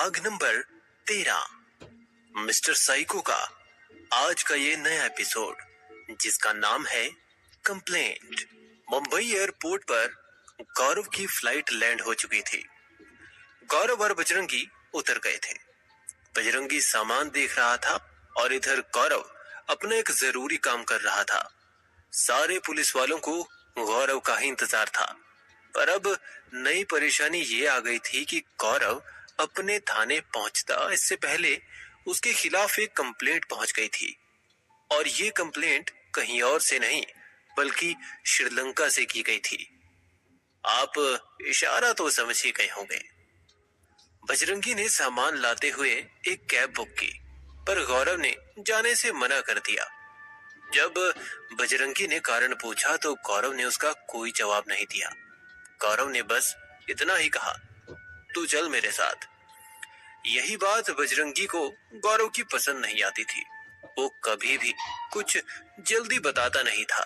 भाग number 13 mister psycho का आज का ये नया एपिसोड जिसका नाम है कंप्लेंट। मुंबई एयरपोर्ट पर गौरव की फ्लाइट लैंड हो चुकी थी। गौरव और बजरंगी उतर गए थे। बजरंगी सामान देख रहा था और इधर गौरव अपना एक जरूरी काम कर रहा था। सारे पुलिस वालों को गौरव का ही इंतजार था, पर अब नई परेशानी ये आ गई थी कि गौरव अपने थाने पहुंचता इससे पहले उसके खिलाफ एक कंप्लेंट पहुंच गई थी। और ये कंप्लेंट कहीं और से नहीं बल्कि श्रीलंका से की गई थी। आप इशारा तो समझ ही गए होंगे। बजरंगी ने सामान लाते हुए एक कैब बुक की, पर गौरव ने जाने से मना कर दिया। जब बजरंगी ने कारण पूछा तो गौरव ने उसका कोई जवाब नहीं दिया। गौरव ने बस इतना ही कहा, तू चल मेरे साथ। यही बात बजरंगी को गौरव की पसंद नहीं आती थी। वो कभी भी कुछ जल्दी बताता नहीं था।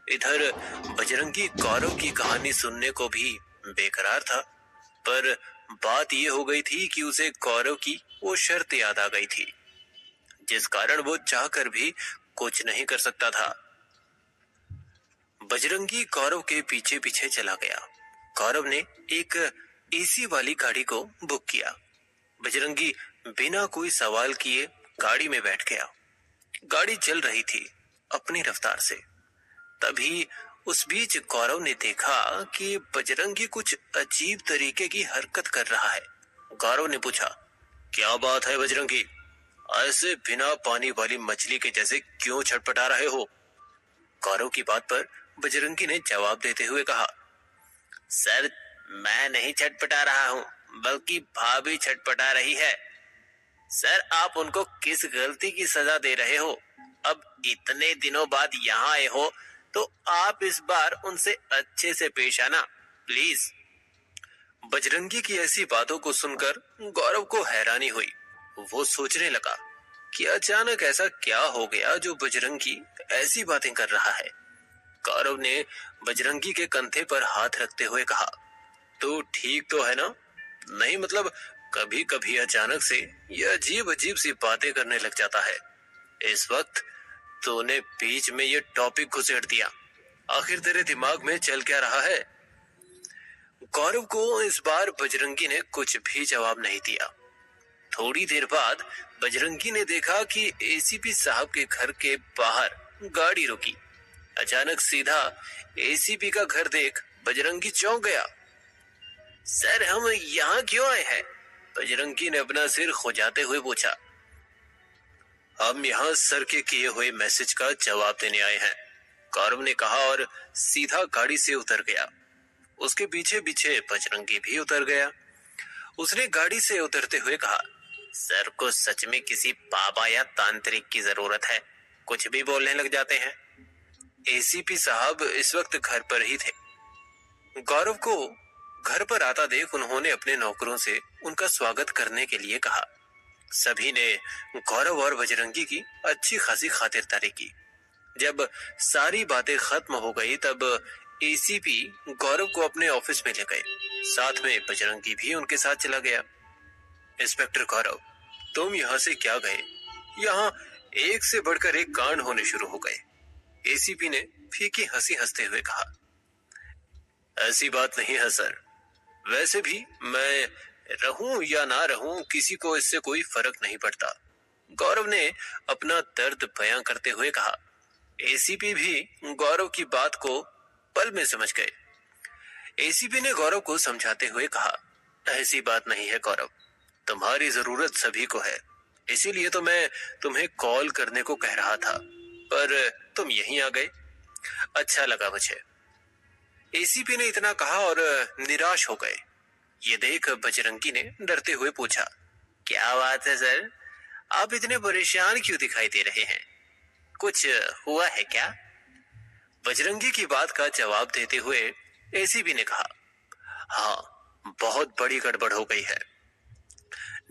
इधर बजरंगी गौरव की कहानी सुनने को भी बेकरार था, पर बात ये हो गई थी कि उसे गौरव की वो शर्त याद आ गई थी, जिस कारण वो चाहकर भी कुछ नहीं कर सकता था। बजरंगी गौरव के पीछे पीछे चला गया। गौरव ने एक एसी वाली गाड़ी को बुक किया। बजरंगी बिना कोई सवाल किए गाड़ी में बैठ गया। गाड़ी चल रही थी अपनी रफ्तार से। तभी उस बीच गौरव ने देखा कि बजरंगी कुछ अजीब तरीके की हरकत कर रहा है। गौरव ने पूछा, क्या बात है बजरंगी, ऐसे बिना पानी वाली मछली के जैसे क्यों छटपटा रहे हो? गौरव की बात पर बजरंगी ने जवाब देते हुए कहा, सर मैं नहीं छटपटा रहा हूँ, बल्कि भाभी छटपटा रही है। सर आप उनको किस गलती की सजा दे रहे हो? अब इतने दिनों बाद यहाँ आए हो तो आप इस बार उनसे अच्छे से पेश आना प्लीज। बजरंगी की ऐसी बातों को सुनकर गौरव को हैरानी हुई। वो सोचने लगा कि अचानक ऐसा क्या हो गया जो बजरंगी ऐसी बातें कर रहा है। गौरव ने बजरंगी के कंधे पर हाथ रखते हुए कहा, तो ठीक तो है ना? नहीं मतलब कभी कभी अचानक से ये अजीब अजीब सी बातें करने लग जाता है। इस वक्त तूने बीच में ये टॉपिक घुसेड़ दिया। आखिर तेरे दिमाग में चल क्या रहा है? गौरव को इस बार बजरंगी ने कुछ भी जवाब नहीं दिया। थोड़ी देर बाद बजरंगी ने देखा कि एसीपी साहब के घर के बाहर गाड़ी रुकी। अचानक सीधा एसीपी का घर देख बजरंगी चौंक गया। सर हम यहाँ क्यों आए हैं? बजरंगी ने अपना सिर खुजाते हुए पूछा। हम यहाँ सर के किए हुए मैसेज का जवाब देने आए हैं, गौरव ने कहा और सीधा गाड़ी से उतर गया। उसके पीछे पीछे बजरंगी भी उतर गया। उसने गाड़ी से उतरते हुए कहा, सर को सच में किसी बाबा या तांत्रिक की जरूरत है, कुछ भी बोलने लग जाते हैं। एसीपी साहब इस वक्त घर पर ही थे। गौरव को घर पर आता देख उन्होंने अपने नौकरों से उनका स्वागत करने के लिए कहा। सभी ने गौरव और बजरंगी की अच्छी खासी खातिरदारी की। जब सारी बातें खत्म हो गई तब एसीपी गौरव को अपने ऑफिस में ले गए। साथ में बजरंगी भी उनके साथ चला गया। इंस्पेक्टर गौरव, तुम यहाँ से क्या गए? यहाँ एक से बढ़कर एक कांड होने शुरू हो गए। एसीपी ने फीकी हंसी हंसते हुए कहा, ऐसी बात नहीं है सर, वैसे भी मैं रहूं या ना रहूं किसी को इससे कोई फर्क नहीं पड़ता। गौरव ने अपना दर्द बयां करते हुए कहा। एसीपी भी गौरव की बात को पल में समझ गए। एसीपी ने गौरव को समझाते हुए कहा, ऐसी बात नहीं है गौरव, तुम्हारी जरूरत सभी को है, इसीलिए तो मैं तुम्हें कॉल करने को कह रहा था, पर तुम यहीं आ गए, अच्छा लगा मुझे। एसीपी ने इतना कहा और निराश हो गए। ये देख बजरंगी ने डरते हुए पूछा, क्या बात है सर, आप इतने परेशान क्यों दिखाई दे रहे हैं? कुछ हुआ है क्या? बजरंगी की बात का जवाब देते हुए एसीपी ने कहा, हाँ बहुत बड़ी गड़बड़ हो गई है।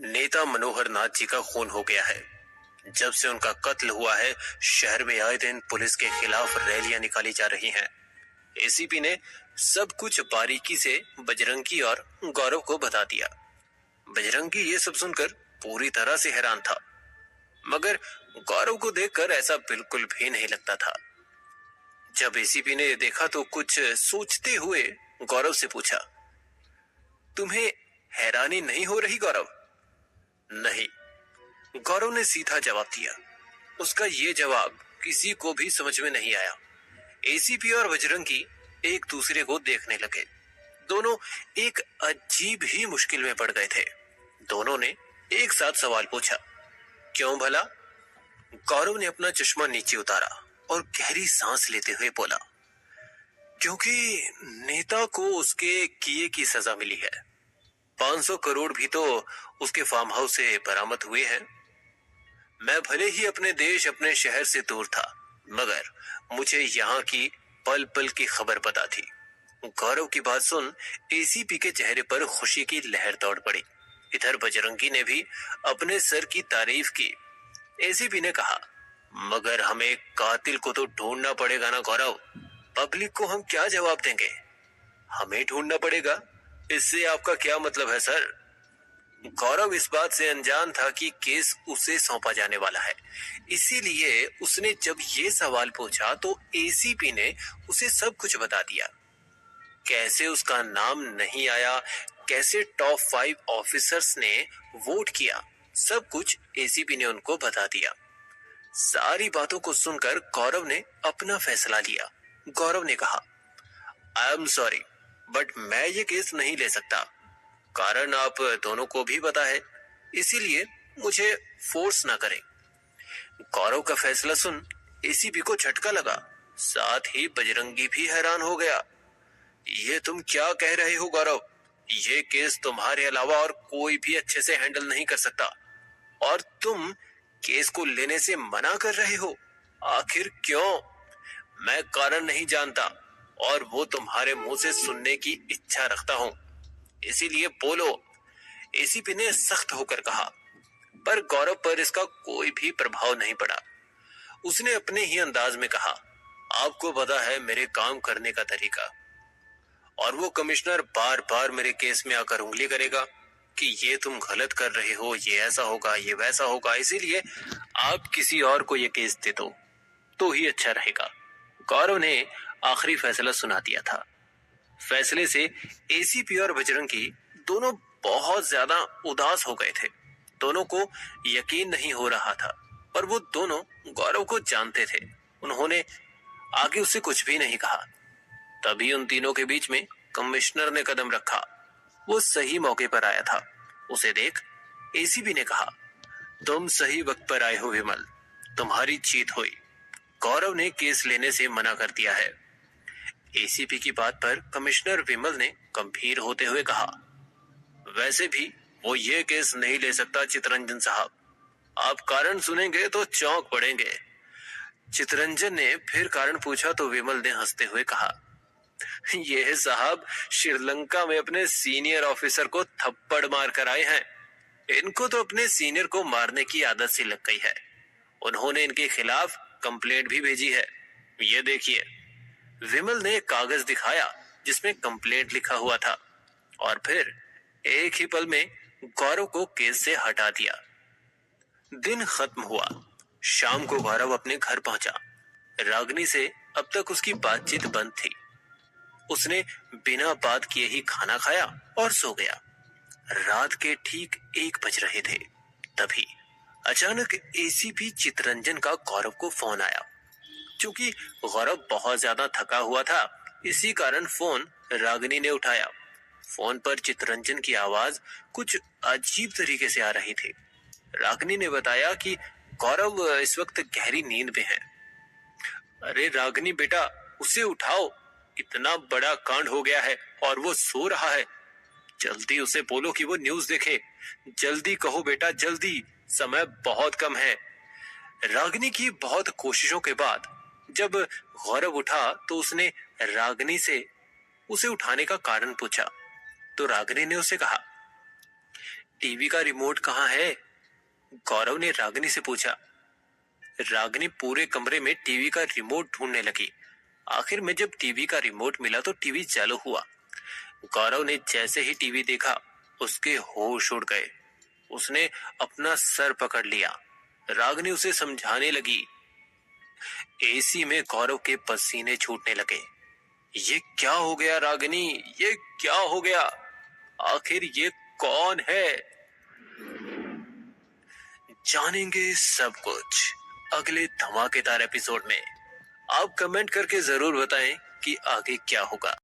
नेता मनोहर नाथ जी का खून हो गया है। जब से उनका कत्ल हुआ है शहर में आए दिन पुलिस के खिलाफ रैलियां निकाली जा रही हैं। एसीपी ने सब कुछ बारीकी से बजरंगी और गौरव को बता दिया। बजरंगी ये सब सुनकर पूरी तरह से हैरान था, मगर गौरव को देखकर ऐसा बिल्कुल भी नहीं लगता था। जब एसीपी ने देखा तो कुछ सोचते हुए गौरव से पूछा, तुम्हें हैरानी नहीं हो रही गौरव? नहीं, गौरव ने सीधा जवाब दिया। उसका ये जवाब किसी को भी समझ में नहीं आया। एसीपी और बजरंगी एक दूसरे को देखने लगे। दोनों एक अजीब ही मुश्किल में पड़ गए थे। दोनों ने एक साथ सवाल पूछा, क्यों भला? गौरव ने अपना चश्मा नीचे उतारा और गहरी सांस लेते हुए बोला, क्योंकि नेता को उसके किए की सजा मिली है। 500 करोड़ भी तो उसके फार्म हाउस से बरामद हुए हैं। मैं भले ही अपने देश, अपने शहर से दूर था, मगर मुझे यहाँ की पल पल की खबर पता थी। गौरव की बात सुन एसीपी के चेहरे पर खुशी की लहर दौड़ पड़ी। इधर बजरंगी ने भी अपने सर की तारीफ की। एसीपी ने कहा, मगर हमें कातिल को तो ढूंढना पड़ेगा ना गौरव। पब्लिक को हम क्या जवाब देंगे? हमें ढूंढना पड़ेगा। इससे आपका क्या मतलब है सर? गौरव इस बात से अनजान था कि केस उसे सौंपा जाने वाला है। इसीलिए उसने जब ये सवाल पूछा तो एसीपी ने उसे सब कुछ बता दिया। कैसे उसका नाम नहीं आया, कैसे टॉप 5 ऑफिसर्स ने वोट किया, सब कुछ एसीपी ने उनको बता दिया। सारी बातों को सुनकर गौरव ने अपना फैसला लिया। गौरव ने कहा, आई एम सॉरी, बट मैं ये केस नहीं ले सकता। कारण आप दोनों को भी पता है, इसीलिए मुझे फोर्स ना करें। गौरव का फैसला सुन एसीपी को झटका लगा। साथ ही बजरंगी भी हैरान हो गया। ये तुम क्या कह रहे हो गौरव? ये केस तुम्हारे अलावा और कोई भी अच्छे से हैंडल नहीं कर सकता, और तुम केस को लेने से मना कर रहे हो। आखिर क्यों? मैं कारण नहीं जानता, और वो तुम्हारे मुंह से सुनने की इच्छा रखता हूं, इसीलिए बोलो, एसीपी ने सख्त होकर कहा। पर गौरव पर इसका कोई भी प्रभाव नहीं पड़ा। उसने अपने ही अंदाज में कहा, आपको पता है मेरे काम करने का तरीका, और वो कमिश्नर बार बार मेरे केस में आकर उंगली करेगा कि ये तुम गलत कर रहे हो, ये ऐसा होगा, ये वैसा होगा, इसीलिए आप किसी और को ये केस दे दो तो ही अच्छा रहेगा। गौरव ने आखिरी फैसला सुना दिया था। फैसले से एसीपी और बजरंगी दोनों बहुत ज्यादा उदास हो गए थे। दोनों को यकीन नहीं हो रहा था, और वो दोनों गौरव को जानते थे। उन्होंने आगे उससे कुछ भी नहीं कहा। तभी उन तीनों के बीच में कमिश्नर ने कदम रखा। वो सही मौके पर आया था। उसे देख एसीपी ने कहा, तुम सही वक्त पर आए हो विमल, तुम्हारी जीत हुई। गौरव ने केस लेने से मना कर दिया है। एसीपी की बात पर कमिश्नर विमल ने गंभीर होते हुए कहा, वैसे भी वो ये केस नहीं ले सकता चितरंजन साहब। आप कारण सुनेंगे तो चौंक पड़ेंगे। चितरंजन ने फिर कारण पूछा तो विमल ने हंसते हुए कहा, ये साहब श्रीलंका में अपने सीनियर ऑफिसर को थप्पड़ मार कर आए हैं। इनको तो अपने सीनियर को मारने की आदत सी लग गई है। उन्होंने इनके खिलाफ कंप्लेंट भी भेजी है। ये देखिए। विमल ने कागज दिखाया जिसमें कंप्लेंट लिखा हुआ था, और फिर एक ही पल में गौरव को केस से हटा दिया। दिन खत्म हुआ। शाम को गौरव अपने घर पहुंचा। रागिनी से अब तक उसकी बातचीत बंद थी। उसने बिना बात किए ही खाना खाया और सो गया। रात के ठीक 1 बज रहे थे। तभी अचानक एसीपी चितरंजन का गौरव को फोन आया। क्योंकि गौरव बहुत ज्यादा थका हुआ था, इसी कारण फोन रागिनी ने उठाया। फोन पर चितरंजन की आवाज कुछ अजीब तरीके से आ रही थी। रागिनी ने बताया कि गौरव इस वक्त गहरी नींद में है। अरे रागिनी बेटा, उसे उठाओ, इतना बड़ा कांड हो गया है और वो सो रहा है। जल्दी उसे बोलो कि वो न्यूज देखे। जल्दी कहो बेटा, जल्दी, समय बहुत कम है। रागिनी की बहुत कोशिशों के बाद जब गौरव उठा तो उसने रागिनी से उसे उठाने का कारण पूछा। तो रागिनी ने उसे कहा, टीवी का रिमोट कहाँ है? गौरव ने रागिनी से पूछा। रागिनी पूरे कमरे में टीवी का रिमोट ढूंढने लगी। आखिर में जब टीवी का रिमोट मिला तो टीवी चालू हुआ। गौरव ने जैसे ही टीवी देखा उसके होश उड़ गए। उसने अपना सर पकड़ लिया। रागिनी उसे समझाने लगी। एसी में गौरव के पसीने छूटने लगे। ये क्या हो गया रागिनी, ये क्या हो गया? आखिर ये कौन है? जानेंगे सब कुछ अगले धमाकेदार एपिसोड में। आप कमेंट करके जरूर बताएं कि आगे क्या होगा।